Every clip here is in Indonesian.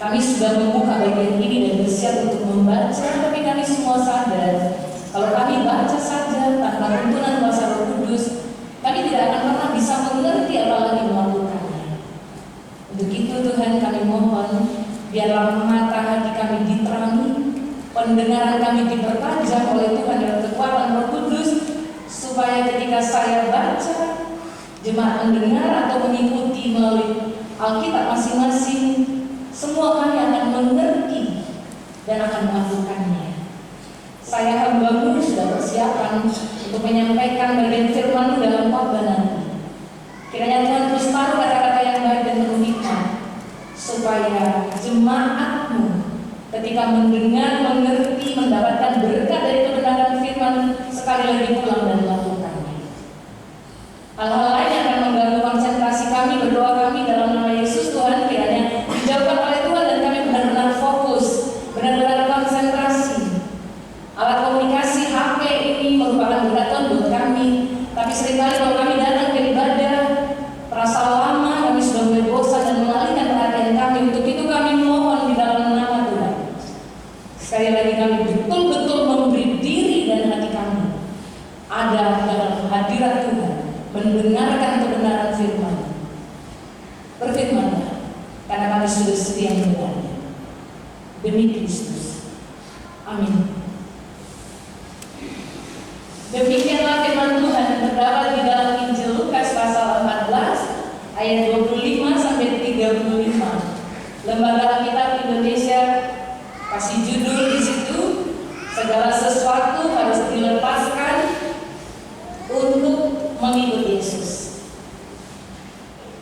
Kami sudah membuka bagian ini dan bersiap untuk membaca, tapi kami semua sadar kalau kami baca saja tanpa tuntunan kuasa Roh Kudus, kami tidak akan pernah bisa mengerti apalagi melakukannya. Untuk itu Tuhan kami mohon, biarlah mata hati kami diterangi, pendengaran kami dipertajam oleh Tuhan dalam kekuatan Roh Kudus, supaya ketika saya baca, jemaat mendengar atau mengikuti melalui Alkitab masing-masing, semua kami akan mengerti dan akan melakukannya. Saya hamba-Mu sudah persiapan untuk menyampaikan bagian firman-Mu dalam khotbah nanti. Kiranya Tuhan terus taruh kata-kata yang baik dan penuh hikmat, supaya jemaat-Mu ketika mendengar, mengerti, mendapatkan berkat dari kebenaran firman sekali lagi pulang dan melakukannya. Hal-hal lain yang akan mengganggu konsentrasi kami, berdoa kami dalam nama Yesus Tuhan, kiranya dijauhkan oleh Tuhan dan kami benar-benar fokus, benar-benar konsentrasi. Alat komunikasi HP ini merupakan berkat Tuhan buat kami, tapi seringkali kalau kami datang ke ibadah, terasa lama, kami sudah mulai bosan dan mengalihkan perhatian kami. Untuk itu kami mohon di dalam nama Tuhan, sekali lagi kami betul-betul memberi diri dan hati kami ada dalam hadirat Tuhan, mendengarkan kebenaran firman. Berfirmanlah, karena kami sudah setia mendengarnya. Demi Kristus. Amin. Demikianlah firman Tuhan yang terdapat di dalam Injil Lukas pasal 14 ayat 25 sampai 35. Lembaga Alkitab Indonesia kasih judul di situ, segala sesuatu harus dilepaskan untuk mengikut Yesus.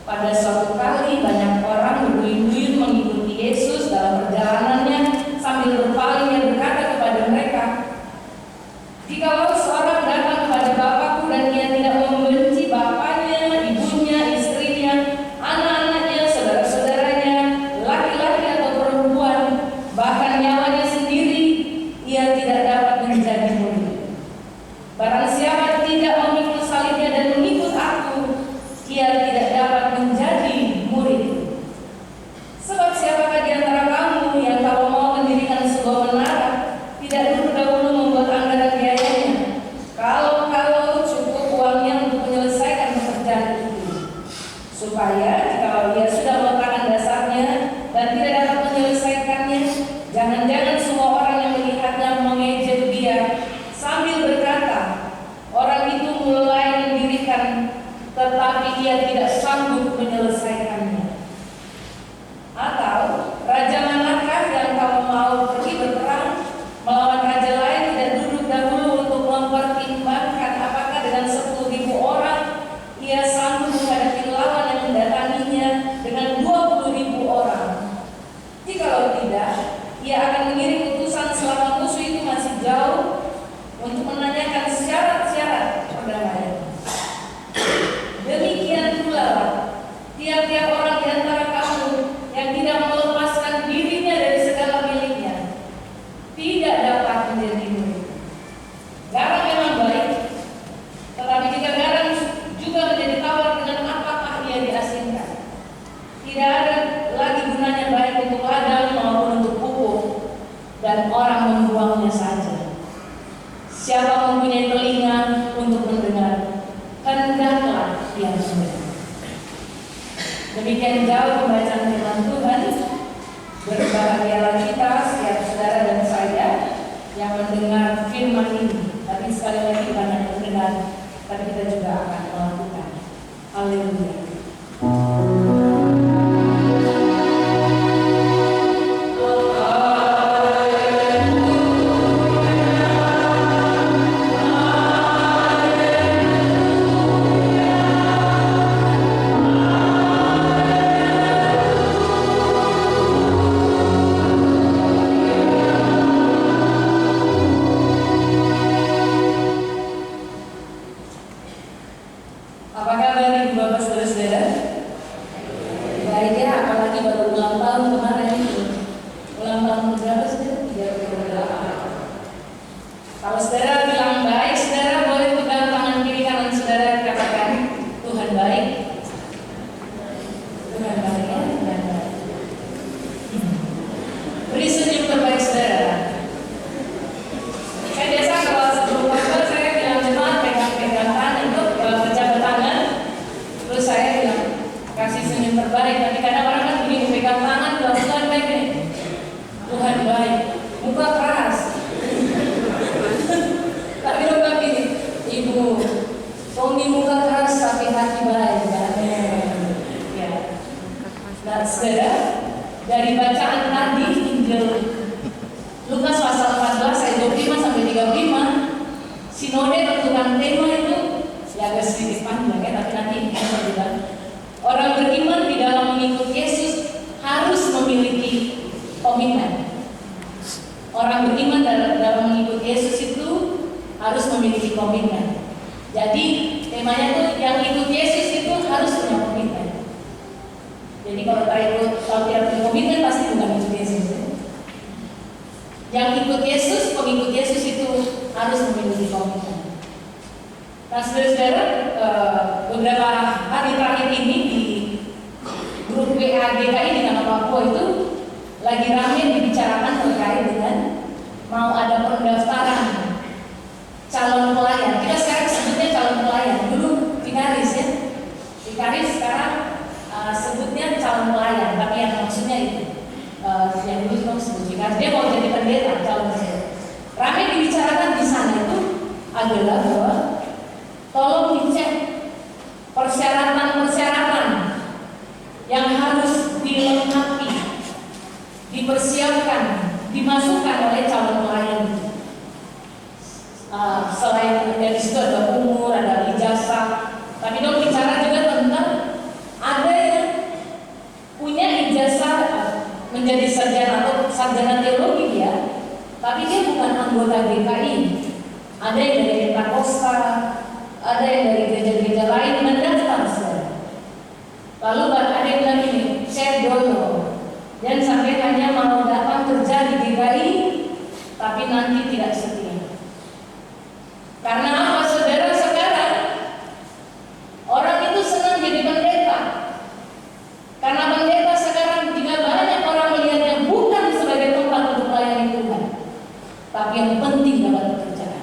Pada suatu kali banyak orang berduyun-duyun mengikuti Yesus dalam perjalanannya, sambil berpaling ia berkata kepada mereka, "Jikalau seorang datang kepada Bapakku dan ia tidak membenci bapaknya, ibunya, istrinya, anak-anaknya, saudara-saudaranya, laki-laki atau perempuan, bahkan nyawanya sendiri, ia tidak dapat menjadi murid. Barang siapa tidak memikul salibnya dan mengikut aku, ia tidak dapat menjadi murid. Sebab siapakah di antara kamu yang kalau mau mendirikan sebuah menara, tidak dulu membuat anggaran biayanya, kalau cukup uangnya untuk menyelesaikan pekerjaan itu, supaya jikalau ia sudah meletakkan dasarnya dan tidak dapat menyelesaikannya, jangan-jangan semua orang yang melihatnya mengejek dia sambil berkata, orang itu mulai mendirikan, tetapi ia tidak sanggup menyelesaikannya. Atau raja manakah yang kalau mau pergi berperang melawan raja lain tidak duduk dahulu untuk mempertimbangkan apakah dengan 10.000 orang ia sanggup menghadapi lawan yang mendatanginya dengan 20.000 orang? Jikalau tidak, ia akan mengirim utusan selama musuh itu masih jauh untuk menanyakan syarat-syarat perdamaian. Demikian pula tiap-tiap orang di antara kamu yang tidak melepaskan dirinya dari segala miliknya tidak dapat menjadi murid. Garam memang baik, tetapi jika garam juga menjadi tawar, dengan apakah ia diasinkan? Tidak ada lagi gunanya baik untuk ladang maupun untuk pupuk, dan orang membuangnya saja. Siapa mempunyai telinga untuk mendengar, hendaklah dia mendengar. Demikian jauh pembacaan firman Tuhan. Berbahagialah kita, setiap saudara dan saya yang mendengar firman ini. Tapi sekali lagi bukan hanya mendengar, tapi kita juga akan melakukan. Haleluya. Apa kabar ibu bapak saudara yang terbaik. Tapi kadang orang kan begini, pegang tangan, Tuhan baik nih. Tuhan baik, muka keras. Tapi lupa gini, Ibu, Tommy muka keras tapi hati baik. Ya. Nah, saudara, dari bacaan tadi Injil Lukas pasal 14 ayat 25 sampai 35, sinode tentukan tema itu ya agak sedikit panjang ya, tapi nanti saya bilang orang beriman di dalam mengikut Yesus harus memiliki komitmen. Orang beriman dalam mengikut Yesus itu harus memiliki komitmen. Jadi temanya tuh yang ikut Yesus itu harus punya komitmen. Jadi kalau tidak punya komitmen pasti bukan ikut Yesus. Yang ikut Yesus, pengikut Yesus itu harus memiliki komitmen. Nah, saudara-saudara, beberapa hari terakhir ini di grup WA GKI di Tanah Papua itu lagi ramai dibicarakan terkait dengan mau ada pendaftaran calon pelayan. Kita sekarang sebutnya calon pelayan. Dulu vikaris ya. Vikaris sekarang sebutnya calon pelayan. Tapi yang maksudnya itu yang dulu kita sebut vikaris. Dia mau jadi pendeta calon pendeta. Ramai dibicarakan di sana itu adalah bahwa tolong dicek persyaratan-persyaratan yang harus dilengkapi, dipersiapkan, dimasukkan oleh calon pelayan itu. Selain dari situ ada umur, ada ijazah, tapi dong bicara juga tentang ada yang punya ijazah menjadi sarjana atau sarjana teologi ya, tapi dia bukan anggota GKI. Ada yang dari Pentakosta, ada yang dari gereja-gereja lain mendaftar saudara. Lalu ada yang bilang ini, saya dolo dan sampai hanya mau datang kerja di GKI, tapi nanti tidak setia. Karena apa saudara sekarang? Orang itu senang jadi pendeta. Karena pendeta sekarang jika banyak orang melihatnya bukan sebagai tempat untuk melayani Tuhan, tapi yang penting dapat pekerjaan.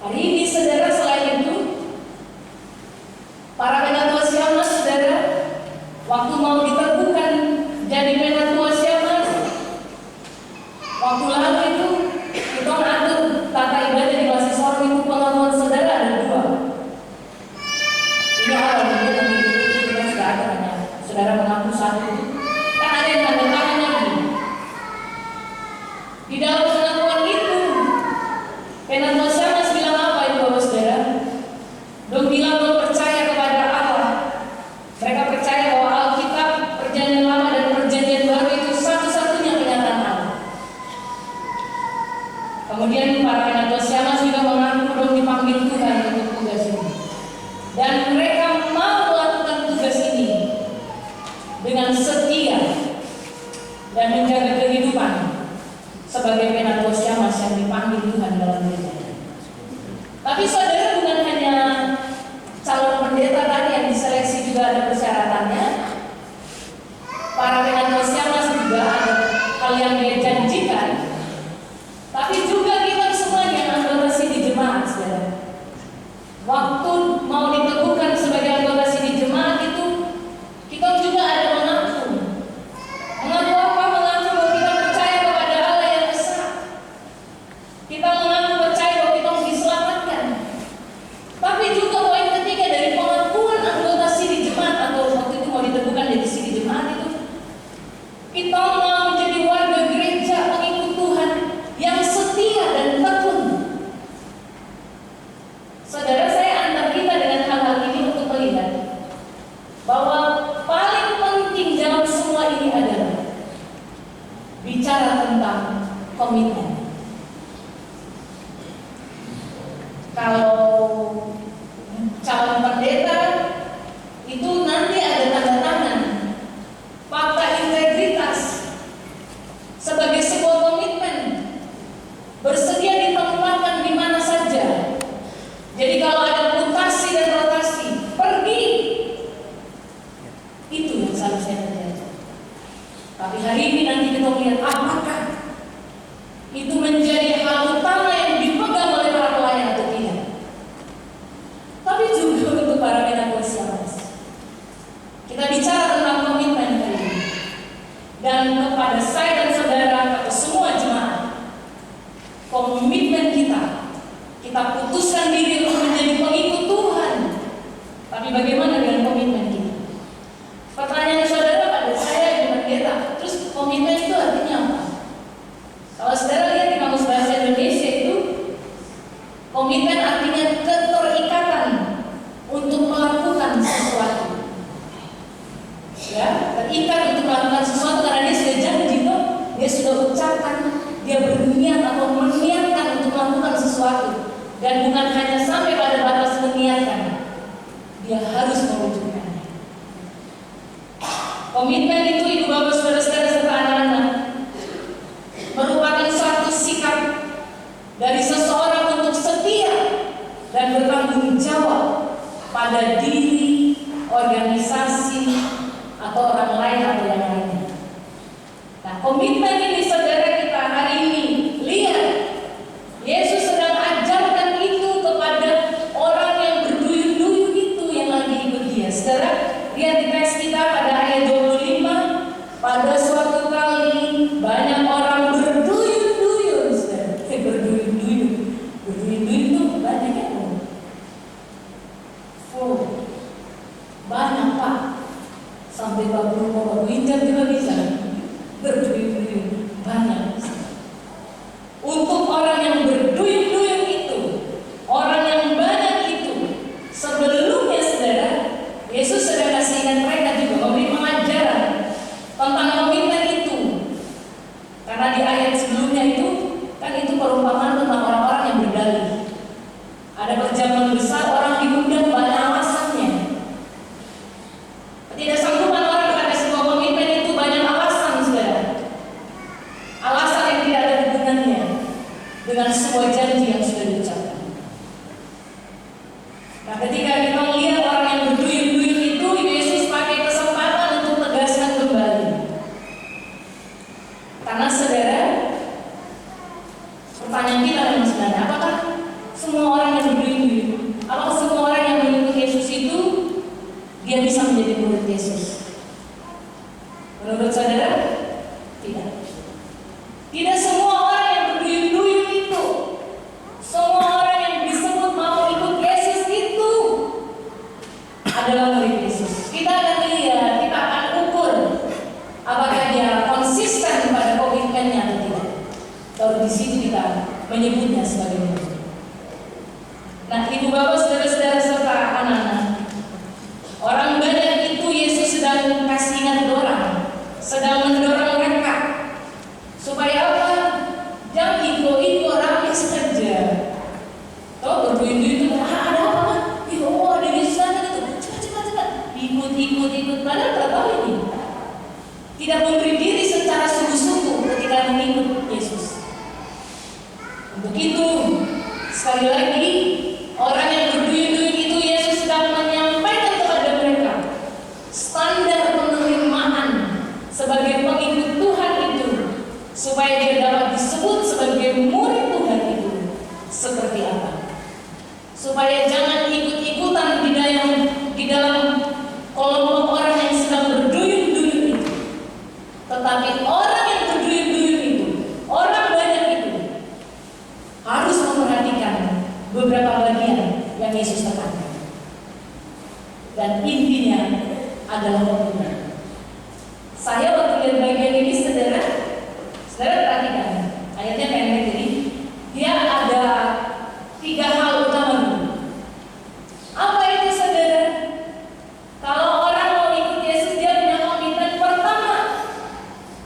Hari ini saudara, selain itu para penatua Syamas saudara, waktu mau diteguhkan jadi penatua Syamas, waktu lalu itu kita atur tata ibadah di Masjid Sorong itu pengakuan saudara ada 2. Ini awal nanti kita sudah ada hanya saudara mengaku 1. Kan ada yang tanda tangan lagi. Di dalam pengakuan itu penatua Syamas bilang apa itu Bapak saudara? Dong bilang dong percaya kepada Allah. Mereka percaya bahwa Alkitab, Perjanjian Lama dan Perjanjian Baru itu satu-satunya kenyataan Allah. Kemudian para penatua Syamas juga mengaku dong dipanggil Tuhan untuk tugas ini. Dan mereka mau melakukan tugas ini dengan setia dan menjaga kehidupan sebagai penatua Syamas yang dipanggil Tuhan dalam gereja. Tapi saudara, bukan hanya calon pendeta tadi yang diseleksi, juga ada persyaratannya. Para penatua Syamas juga ada hal yang dia janjikan. Tapi juga kita semuanya anggota sini jemaat saudara. Waktu mau diteguhkan sebagai anggota sini jemaat itu kita juga ada mengaku. Mengaku apa? Mengaku bahwa kita percaya kepada Allah yang esa. Kita mengaku percaya bahwa kita diselamatkan. Tapi juga poin ketiga dari pengakuan anggota sini jemaat atau waktu itu mau diteguhkan dari sini jemaat itu, kita mau menjadi warga gereja Kita bicara tentang komitmen kali ini. Dan kepada saya dan saudara, atau semua jemaat, komitmen kita putuskan diri untuk menjadi pengikut Tuhan. Tapi bagaimana dengan komitmen kita? Pertanyaan saudara pada saya di pendeta, terus komitmen itu artinya apa? Kalau saudara lihat di Kamus Bahasa Indonesia itu, komitmen artinya keterikatan untuk melakukan sesuatu. Ya, terikat untuk melakukan sesuatu karena dia sudah janji, dia sudah ucapkan, dia berniat atau meniatkan untuk melakukan sesuatu. Dan bukan hanya sampai pada batas meniatkan, dia harus mewujudkannya. Komitmen itu, ibu bapak saudara-saudara serta anak-anak, merupakan suatu sikap dari seseorang untuk setia dan bertanggung jawab pada diri, organisasi, atau orang lain atau yang lainnya. Nah, komitmen ini saudara kita hari ini lihat, Yesus sedang ajarkan itu kepada orang yang berduyun-duyun itu yang lagi ikut dia. Saudara, lihat di teks kita pada ayat 25, pada suatu kali banyak orang berduyun-duyun, saudara. Berduyun-duyun itu banyak ya? Banyak Pak. Sampai 40 winter juga bisa berduyun-duyun banyak. Untuk orang yang berduyun-duyun itu, orang yang banyak itu, sebelumnya saudara, Yesus sudah kasih ingat mereka juga, memberi pengajaran tentang komitmen itu. Karena di ayat sebelumnya itu, kan itu perumpamaan tentang orang-orang yang berdalih. Ada perjamuan besar, orang diundang banyak alasannya. Tidak sanggupan orang pada sebuah komitmen itu banyak alasan, saudara. Alasan yang tidak ada hubungannya dengan sebuah janji yang sudah diucapkan. Nah, ketika kita melihat orang yang berduyun-duyun itu, Yesus pakai kesempatan untuk tegaskan kembali. Karena saudara, pertanyaan kita memang sebenarnya, apakah semua orang yang berduyun-duyun, apakah semua orang yang mengikut Yesus itu dia bisa menjadi murid Yesus? Menurut saudara, tidak. Tidak semua orang yang berduyun-duyun itu, semua orang yang disebut mau ikut Yesus itu adalah murid Yesus. Kita akan lihat, kita akan ukur apakah dia konsisten pada komitmennya atau tidak. Baru di situ kita menyebutnya sebagai murid. Nah, ibu bapak, saudara-saudara serta anak-anak, orang banyak itu Yesus sedang kasih ingat orang, sedang mendorong mereka supaya apa? Jangan ikut orang saja. Tahu berduyun-duyun itu ada apa? Ada Yesus itu. Cepat. Ikut. Padahal tak tahu ini. Tidak memberi diri secara sungguh-sungguh ketika mengikut Yesus. Untuk itu, sekali lagi, orang yang berduyun-duyun itu Yesus sedang menyampaikan kepada mereka standar penerimaan sebagai pengikut Tuhan itu, supaya dia dapat disebut sebagai murid Tuhan itu seperti apa. Supaya jangan ikut-ikutan di dalam kelompok orang yang sedang berduyun-duyun itu, tetapi orang yang berduyun-duyun itu, orang banyak itu harus memperhatikan beberapa bagian yang Yesus tekankan. Dan intinya adalah komitmen. Saya waktu lihat bagian ini, saudara perhatikan, ayatnya pendek ini, dia ada 3 hal utama dulu. Apa itu, saudara? Kalau orang mau ikut Yesus, dia punya komitmen pertama.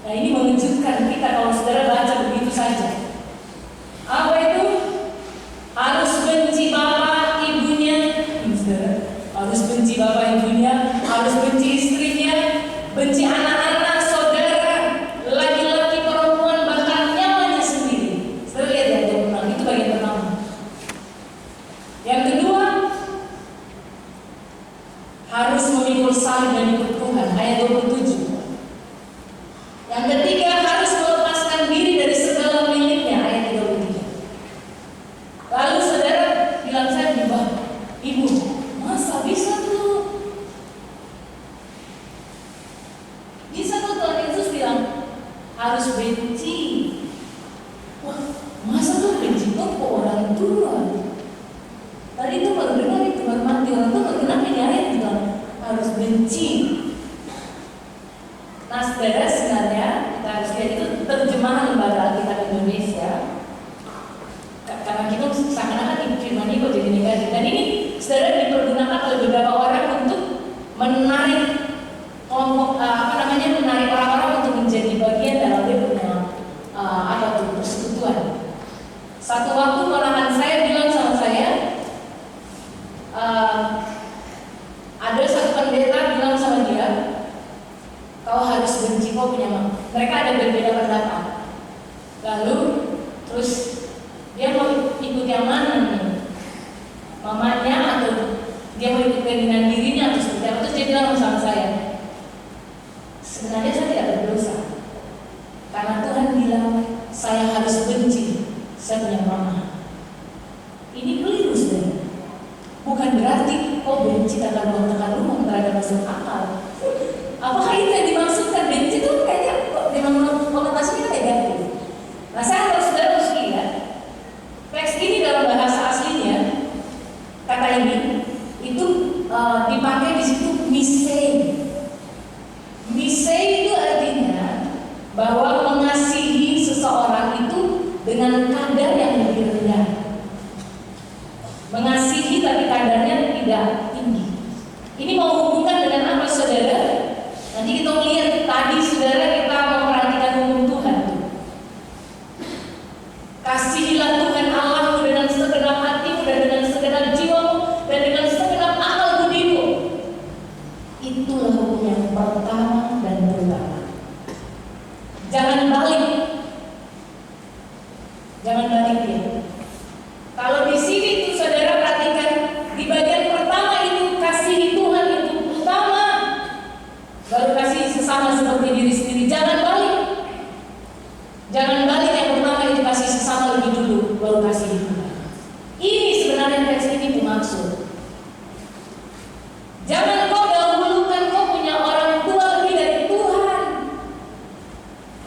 Nah, ini mengejutkan kita kalau saudara baca begitu saja. Apa itu? Harus benci bapak ibunya, harus benci bapak ibunya, harus benci istrinya, benci anak-anak, saudara, laki-laki, perempuan, bahkan nyawanya sendiri. Saudara lihat ya, itu bagian pertama. Yang kedua, harus memikul salib dan ikut Tuhan, ayat 27. Yang ketiga, harus melepaskan diri dari segala miliknya, ayat 33. Lalu saudara bilang, saya ibu, masa bisa tuh? harus benci. Wah, masa tuh benci kok ke orang tua? Tadi tuh baru dengar itu baru mati orang tua, kenapa ini ayat bilang harus benci? Nah, saudara, sebenarnya kita harus lihat itu terjemahan Lembaga Alkitab Indonesia. Karena kita seakan-akan firman ini kok jadi negatif. Dan ini saudara dipergunakan oleh beberapa orang untuk menarik kelompok menarik orang-orang untuk menjadi bagian dalam dia punya persekutuan. Satu waktu ponakan saya bilang sama saya, ada satu pendeta bilang sama dia, kau harus benci kau punya mama. Mereka ada berbeda pendapat. Lalu terus dia mau ikut yang mana nih? Mamanya atau dia mau ikut keinginan dirinya atau seperti apa? Terus dia bilang sama saya, sebenarnya saya tidak berdosa, karena Tuhan bilang saya harus benci saya punya mama. Ini keliru saudara. Bukan berarti kau benci takkan buang rumah terhadap masuk akal. Apakah itu yang dimaksudkan? Benci itu kayaknya memang konotasinya negatif. Nah, saya harus saudara harus lihat teks ini dalam bahasa aslinya, kata ini itu dipakai di situ misei. Misei itu artinya bahwa mengasihi seseorang itu dengan kadar yang lebih rendah. Mengasihi tapi kadarnya tidak tinggi. Ini mau hubungkan dengan apa saudara? Nanti kita lihat tadi saudara kita memperhatikan hukum Tuhan. Kasihilah Tuhan Allahmu dengan segenap hatimu dan dengan segenap jiwamu dan dengan segenap akal budimu. Itulah hukum yang pertama dan terutama. Jangan balik. Jangan balik ya. Kalau di sini tuh saudara perhatikan di bagian pertama itu kasihi Tuhan itu utama, baru kasih sesama seperti diri sendiri. Jangan balik. Jangan balik, yang pertama itu kasih sesama lebih dulu, baru kasih Tuhan. Ini sebenarnya teks ini dimaksud. Jangan kau dahulukan kau punya orang tua lebih dari Tuhan.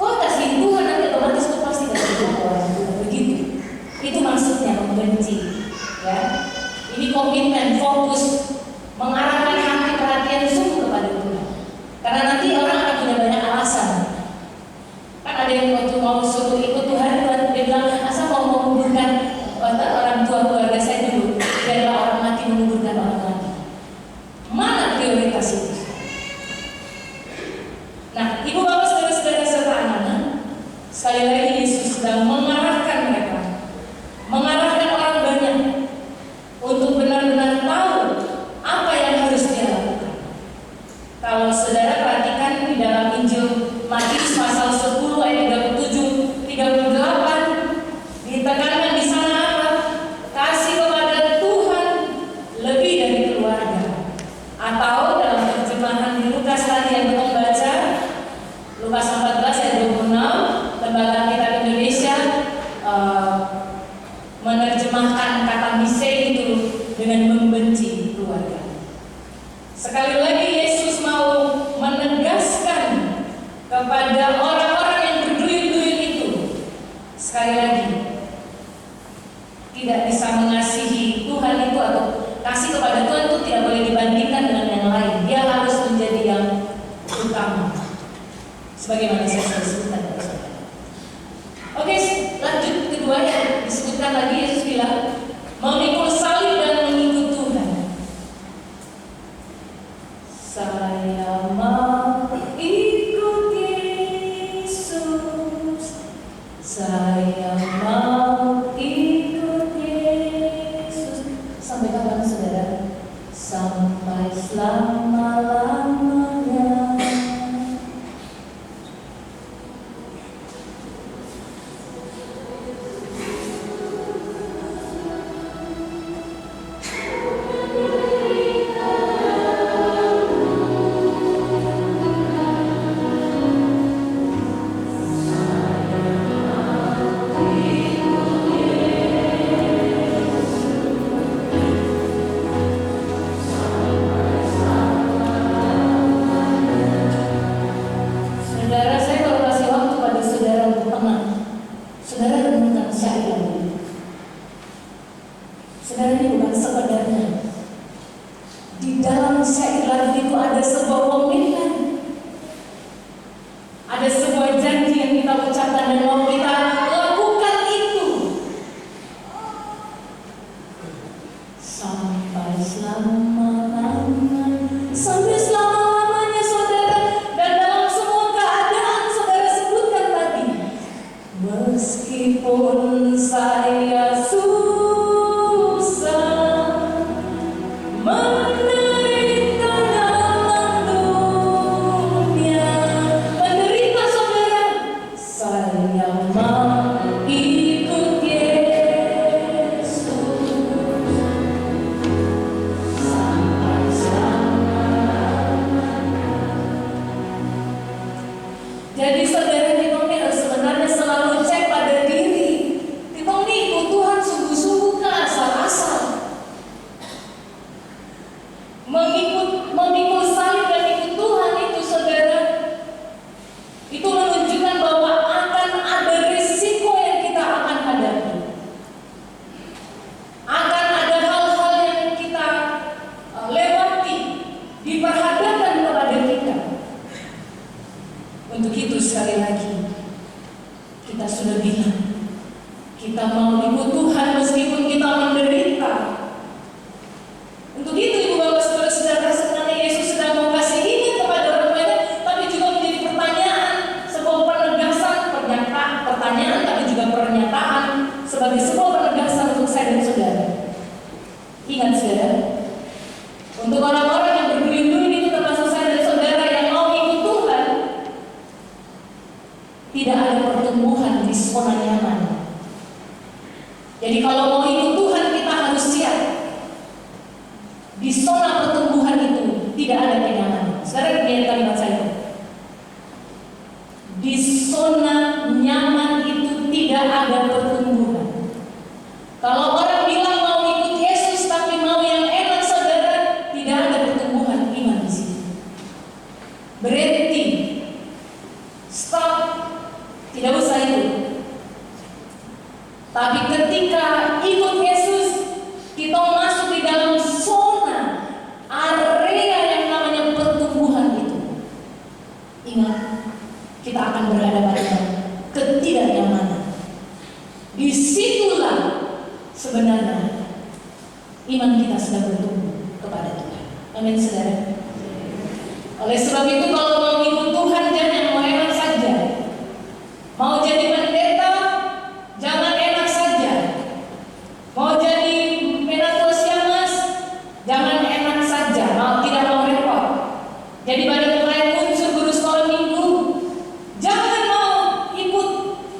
Kau kasih Tuhan nanti otomatis kau pasti kasih orang tua. Begitu. Itu maksudnya membenci. Ya. Ini komitmen, fokus, mengarahkan hati perhatian sungguh kepada Tuhan. Karena nanti orang akan punya banyak alasan. Kan ada yang waktu mau suruh ikut Tuhan, dia bilang, asal mau menguburkan orang tua keluarga saya dulu, biarlah orang mati menguburkan orang mati. Mana prioritas itu? Nah, ibu bapak saudara-saudara serta anak-anak, sekali lagi Yesus sedang mengarahkan mereka, mengarahkan orang banyak untuk benar-benar tahu apa yang harus dia lakukan. Kalau saudara perhatikan di dalam Injil Matius pasal 10 ayat 37, 38 ditekankan di sana apa? Kasih kepada Tuhan lebih dari keluarga. Atau dalam terjemahan di Lukas tadi yang kita baca, Lukas 14 ayat 26, Lembaga Alkitab Indonesia menerjemahkan kata misei itu dengan membenci keluarga. Sekali lagi Yesus mau menegaskan kepada orang-orang yang berduyun-duyun itu, sekali lagi tidak bisa mengasihi Tuhan itu atau kasih kepada Tuhan itu tidak boleh dibandingkan dengan yang lain. Dia harus menjadi yang utama. Sebagaimana saya sebutkan. Oke, lanjut kedua yang disebutkan lagi, Yesus bilang memikul salib dan mengikut Tuhan. Saya mau ikut Yesus, saya mau ikut Yesus. Sampai kapan saudara? Sampai selama-lamanya. ada sebuah komitmen, ada sebuah janji yang kita ucapkan dan mau kita lakukan itu sampai selama-lamanya, saudara. Dan dalam semua keadaan saudara sebutkan tadi, meskipun saya susah menderita dalam dunia, menderita saudara, saya mau ikut Yesus sampai selama-lamanya. Jadi saudara, kita ini harus sebenarnya selalu cek pada diri. Kita ini ikut Tuhan sungguh-sungguh ke asal-asal. Memikul salib dan ikut Tuhan itu saudara, itu menunjukkan bahwa akan ada risiko yang kita akan hadapi. Akan ada hal-hal yang kita lewati, diperhadapkan kepada kita. Untuk itu sekali lagi, kita sudah bilang, kita mau ikut Tuhan meskipun kita menderita. Untuk itu Ibu Bapak Saudara-saudara, sebenarnya Yesus sedang mau kasih ingat kepada orang banyak, tapi juga menjadi pertanyaan, sebuah penegasan, pertanyaan tapi juga pernyataan sebagai sebuah penegasan untuk saya dan saudara. Ingat saudara, untuk orang-orang yang bergelinding itu termasuk saya dan saudara yang mau ikut Tuhan, tidak ada pertumbuhan di zona nyaman. Jadi kalau mau ikut Tuhan, kita harus siap. Di zona pertumbuhan itu tidak ada kenyamanan. Saudara, lihat kalimat saya. Di zona nyaman itu tidak ada pertumbuhan. Kalau orang bilang mau ikut Yesus tapi mau yang enak, saudara, tidak ada pertumbuhan iman di situ. Berhenti, stop, tidak usah itu. Tapi ketika ikut Yesus, kita masuk di dalam zona area yang namanya pertumbuhan itu. Ingat, kita akan berhadapan dengan ketidaknyamanan. Disitulah sebenarnya iman kita sedang bertumbuh kepada Tuhan. Amin saudara. Oleh sebab itu, kalau mau ikut Tuhan, jangan mau enak saja. Mau jadi pendeta, jangan enak saja. Mau jadi menatosiamas, jangan enak saja. Tidak mau repot. Jadi pada mulai unsur guru sekolah minggu, jangan mau ikut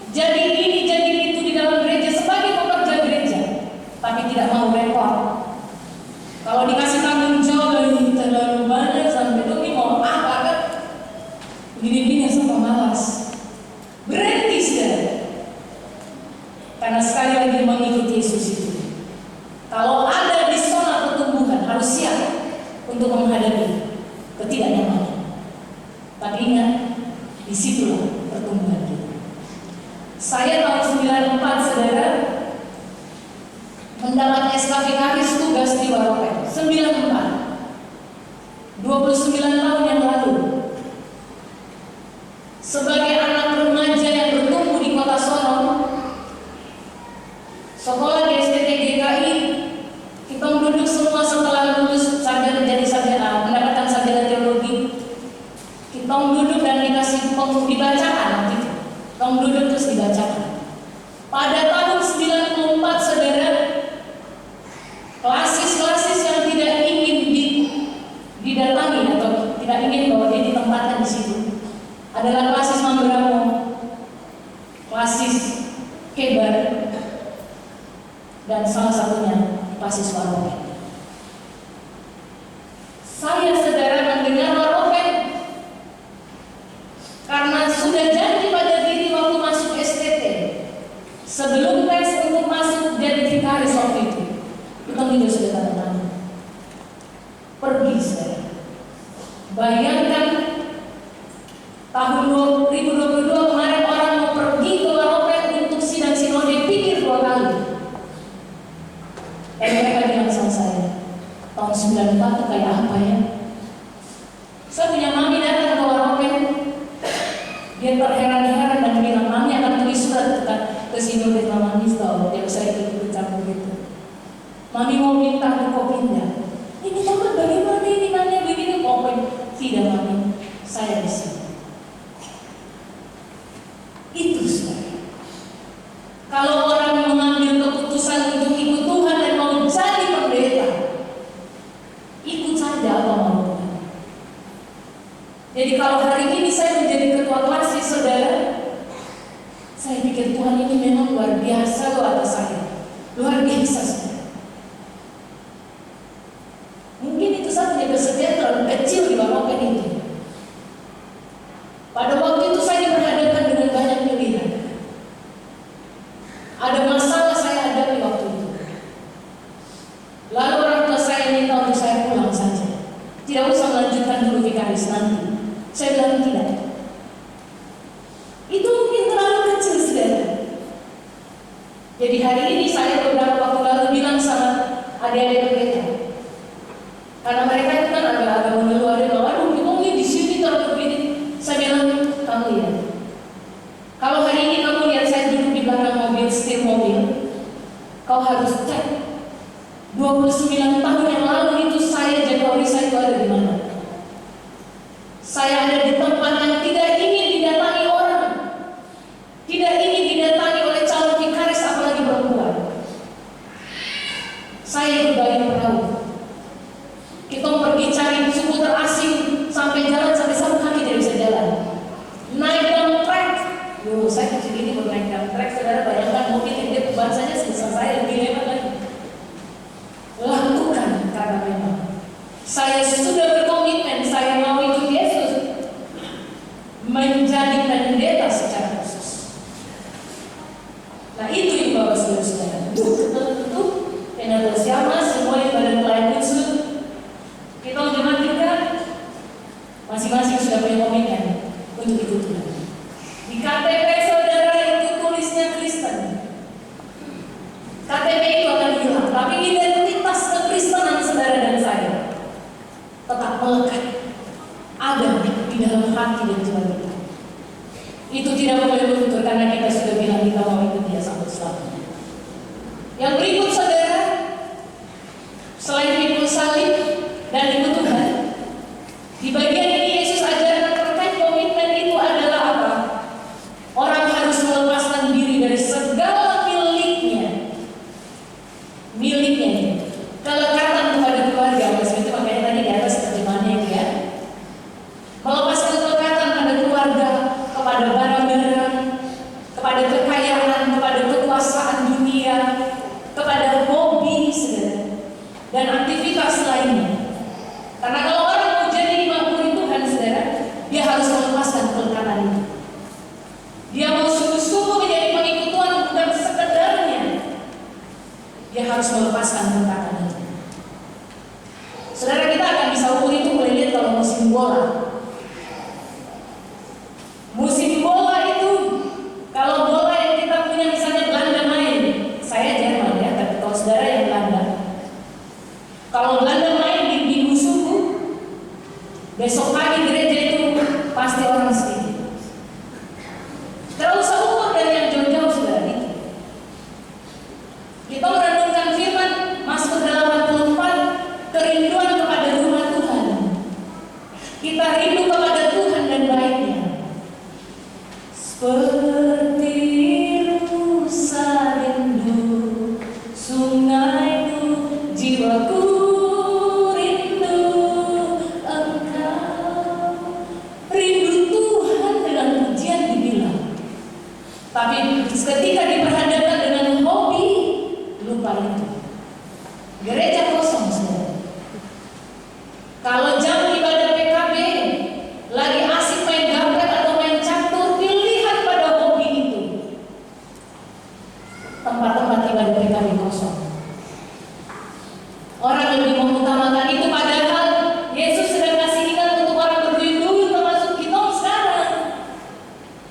jadi ini jadi itu di dalam gereja sebagai pekerja gereja, tapi tidak mau repot. Kalau dikasih tanggung jawab terlalu banyak sampai itu mau apa kan? Gini-gini sama malas. Berhenti saudara. Karena sekali lagi mengikuti Yesus itu, kalau ada di zona pertumbuhan, harus siap untuk menghadapi ketidaknyamanan. Tapi ingat, disitulah pertumbuhan kita. Saya tahun 94 saudara mendapat SKVKRIS tugas di Waropen. 94, 29 tahun yang lalu. Sebagai anak remaja yang bertumbuh di kota Sorong, sekolah di STT GKI, kita duduk semua setelah lulus sarjana, jadi sarjana, mendapatkan sarjana teologi. Kita duduk dan dikasih dibacakan, kita duduk terus dibacakan. Pada tahun 94 saudara, klasis-klasis yang tidak ingin didatangi atau tidak ingin bahwa dia ditempatkan di situ adalah klasis Mamberamo, klasis Kebar, dan salah satunya klasis Waropen. Saya saudara mendengar Waropen karena sudah janji pada diri waktu masuk STT, sebelum tes untuk masuk jadi vikaris waktu itu, kita juga sudah tanda tangan. Pergi saudara. Bayangkan tahun 2022 kemarin orang mau pergi ke Waropen untuk sidang sinode, pikir 2 kali. Mereka bilang sama saya, tahun 94 itu kayak apa ya? tersinggung dengan Mami tahu, tiap saya ikut campur itu. Mami mau minta ke kau pindah. Ini tempat bagaimana ini nanya begini pokoknya tidak Mami, saya di sini. Itu saudara. Kalau orang mengambil keputusan untuk ikut Tuhan dan mau jadi pendeta, ikut saja apa mau Tuhan. Jadi kalau hari ini saya menjadi ketua kelas, saudara, saya pikir Tuhan ini memang luar biasa loh atas saya. Luar biasa saudara. Mungkin itu saja kesetiaan terlalu kecil dibawahkan itu. Pada waktu itu saya diperhadapkan dengan banyak pilihan. Ada masalah saya hadapi waktu itu. Lalu orang tua saya minta untuk saya pulang saja. Tidak usah melanjutkan dulu vikaris nanti. Saya bilang tidak. Itu mungkin terlalu kecil saudara. Jadi hari ini saya beberapa waktu lalu bilang sama adik-adik pendeta. Karena mereka itu kan agak mengeluh, ada yang aduh kita di sini terlalu begini. Saya bilang kamu lihat. Kalau hari ini kamu lihat saya duduk di belakang mobil, setir mobil, kau harus cek 29 tahun yang lalu itu saya Januari saya itu ada di mana. Saya ada di tempat yang tidak ingin didatangi orang, tidak ingin didatangi oleh calon vikaris apalagi perempuan. Saya berbagi perahu. Kita pergi cari suku terasing sampai jalan sampai satu kaki tidak bisa jalan. Naik dalam trek. Loh, saya kecil ini bernaik dalam trek. Saudara bayangkan mungkin ini bahasanya sebesar saya lebih hebat lagi. Lakukan karena memang saya sudah berkomitmen saya mau ikut Yesus menjadi pendeta secara khusus. Nah itu yang bapak saudara-saudara. Tentu pendeta siapa semua yang pada pelayan khusus. Kita memastikan masing-masing sudah punya komitmen untuk ikut Tuhan. Di KTP saudara itu tulisnya Kristen. KTP itu akan hilang, tapi identitas kekristenan saudara dan saya tetap melekat, ada di dalam hati dan jiwa kita. Itu tidak boleh luntur karena kita sudah bilang kita mau ikut Dia sampai selamanya. Yang berikut saudara, selain ikut salib dan ikut Tuhan, di bagian ini Yesus ajarkan terkait komitmen itu adalah apa? Orang harus melepaskan diri dari segala miliknya, kelekatan kepada keluarga. Itu makanya tadi di atas terjemahannya itu ya, melepaskan kelekatan pada keluarga, kepada barang-barang, kepada kekayaan, kepada kekuasaan dunia, kepada hobi dan aktivitas lainnya. Karena kalau orang mau jadi dimakmuri Tuhan, saudara, dia harus melepaskan kelekatan itu. Dia mau sungguh-sungguh menjadi pengikut Tuhan bukan sekedarnya. Dia harus melepaskan kelekatan itu. Saudara, kita akan bisa ukur itu boleh lihat kalau musim bola. Musim bola itu, kalau bola yang kita punya misalnya Belanda main, saya Jerman ya, tapi kalau saudara yang Belanda, kalau Belanda main di minggu subuh, besok pagi gereja itu pasti orang sedikit. Terlalu usah ukur dari yang jauh-jauh saudara itu. Kita merenungkan firman Mazmur 84, kerinduan kepada rumah Tuhan. Kita rindu kepada Tuhan dan baiknya. Seperti rusa rindu sungai jiwaku. Tapi ketika diperhadapkan dengan hobi, lupa itu. Gereja kosong saudara. Kalau jam ibadah PKB lagi asik main gampet atau main catur, pilihan pada hobi itu. Tempat-tempat ibadah PKB kosong. Orang lebih mengutamakan itu, padahal Yesus sedang kasih ingat untuk orang berduyun-duyun termasuk kita sekarang.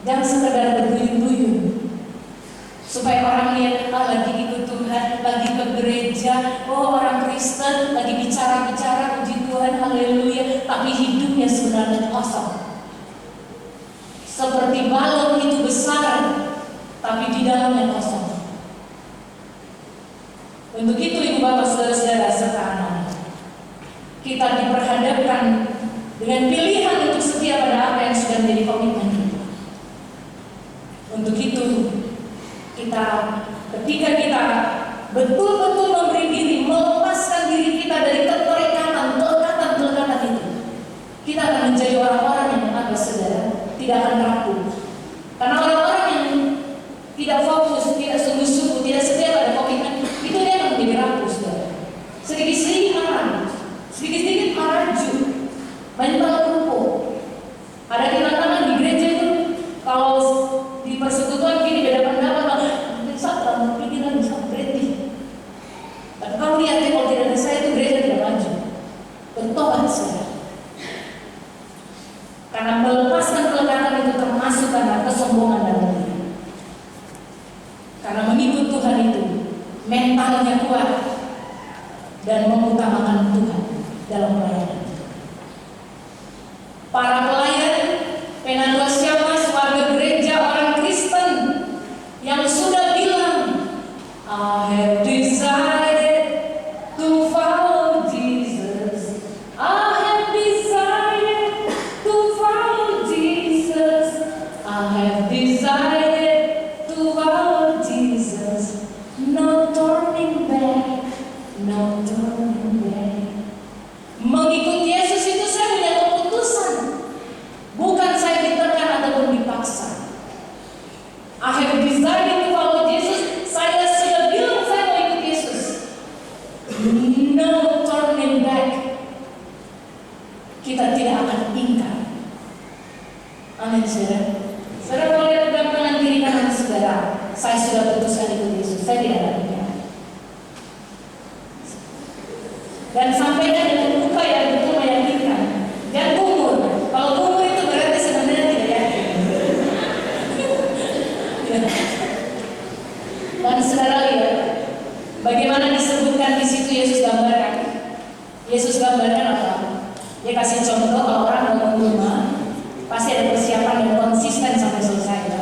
Jangan sekedar berduyun-duyun supaya orang lihat lagi ikut Tuhan, lagi ke gereja, oh orang Kristen lagi bicara-bicara puji Tuhan, haleluya, tapi hidupnya sebenarnya kosong. Seperti balon itu besar, tapi di dalamnya kosong. Untuk itu Ibu Bapak Saudara-saudara serta anak-anak, kita diperhadapkan dengan pilihan untuk setia pada apa yang sudah menjadi komitmen kita. Untuk itu ketika kita betul-betul memberi diri, melepaskan diri kita dari kelekatan itu, kita akan menjadi orang-orang yang apa saudara, tidak akan rapuh. Karena orang-orang yang tidak fokus, tidak sungguh-sungguh, tidak setia pada komitmen, itu dia akan menjadi rapuh saudara. Sedikit-sedikit marah, sedikit-sedikit maraju, mental kerupuk. Ada tantangan di gereja itu, kalau di persekutuan gini beda pendapat, mungkin satu pikiran bisa berhenti. Tapi kalau lihat kalau tidak ada saya itu gereja tidak maju. Bertobat saudara. Karena melepaskan kelekatan itu termasuk karena kesombongan dalam diri. Karena mengikut Tuhan itu mentalnya kuat dan mengutamakan Tuhan dalam pelayanan. Para pelayan, penatua Syamas, warga gereja, orang Kristen yang sudah bilang, I have decided to follow Jesus. I have decided to follow Jesus. I have decided to follow Jesus. No turning back, no turning back. Mengikut Yesus itu saya punya keputusan, bukan saya ditekan ataupun dipaksa. I have decided to follow Jesus. Saya sudah bilang saya mau ikut Yesus. No turning back. Kita tidak akan ingkar. Amin saudara. Saudara kalau lihat pegangan kiri kanan saudara, saya sudah putuskan ikut Yesus. Saya tidak akan ingkar. Dan sampaikan dengan muka yang betul meyakinkan. Dan kumur. Kalau kumur itu berarti sebenarnya tidak yakin. Dan saudara lihat bagaimana disebutkan di situ Yesus gambarkan. Yesus gambarkan apa? Dia kasih contoh kalau orang bangun rumah pasti ada persiapan yang konsisten sampai selesai.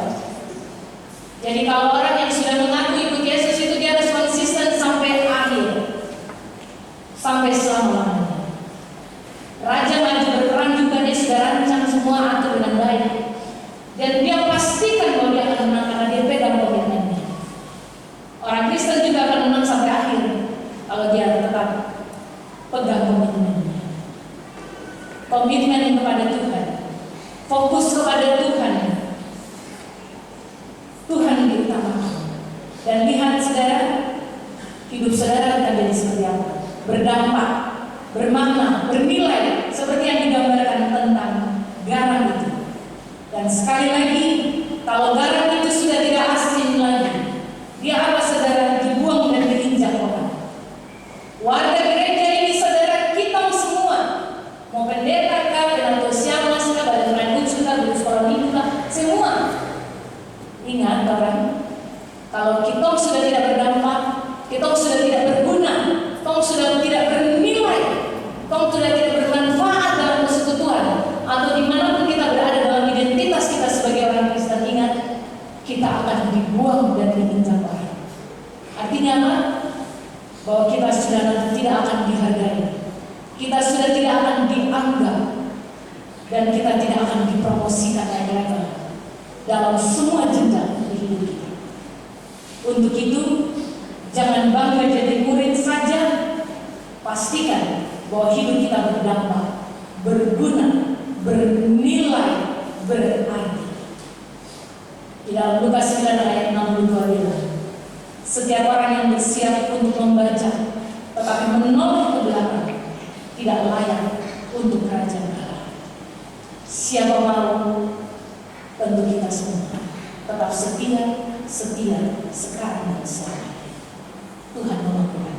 Jadi kalau orang yang sudah mengaku ikut Yesus itu dia harus konsisten sampai akhir, sampai selama-lamanya. Raja maju berperang juga dia sudah rancang semua atur dengan baik, dan dia pastikan bahwa dia akan menang karena dia pegang komitmennya. Orang Kristen juga akan menang sampai akhir kalau dia tetap pegang komitmennya. Komitmen kepada Tuhan, fokus kepada Tuhan. Tuhan diutamakan. Dan lihat saudara, hidup saudara akan jadi seperti apa? Berdampak, bermakna, bernilai seperti yang digambarkan tentang garam itu. Dan sekali lagi, kalau garam itu sudah tidak asin lagi, dia apa saudara? Dibuang dan diinjak orang. Warga gereja ini saudara, kita semua, mau pendeta kah, penatua Syamas kah, badan Rangucu kah, guru sekolah minggu kah, semua. Ingat orang, kalau kita sudah tidak berdampak, kita sudah tidak berguna, kau sudah tidak bernilai, kau sudah tidak bermanfaat dalam persekutuan, atau dimanapun kita berada dalam identitas kita sebagai orang Kristen, ingat, kita akan dibuang dan diinjak orang. Artinya apa? Bahwa kita sudah tidak akan dihargai, kita sudah tidak akan dianggap, dan kita tidak akan dipromosikan lagi dalam semua jenjang di hidup kita. Untuk itu, jangan bangga jadi murid saja, pastikan bahwa hidup kita berdampak, berguna, bernilai, berarti. Di dalam Lukas 9 ayat 62 bilang, setiap orang yang bersiap untuk membaca tetapi menoleh ke belakang tidak layak untuk kerajaan Allah. Siapa mau? Tentu kita semua tetap setia sekarang dan selamanya. Tuhan memampukan.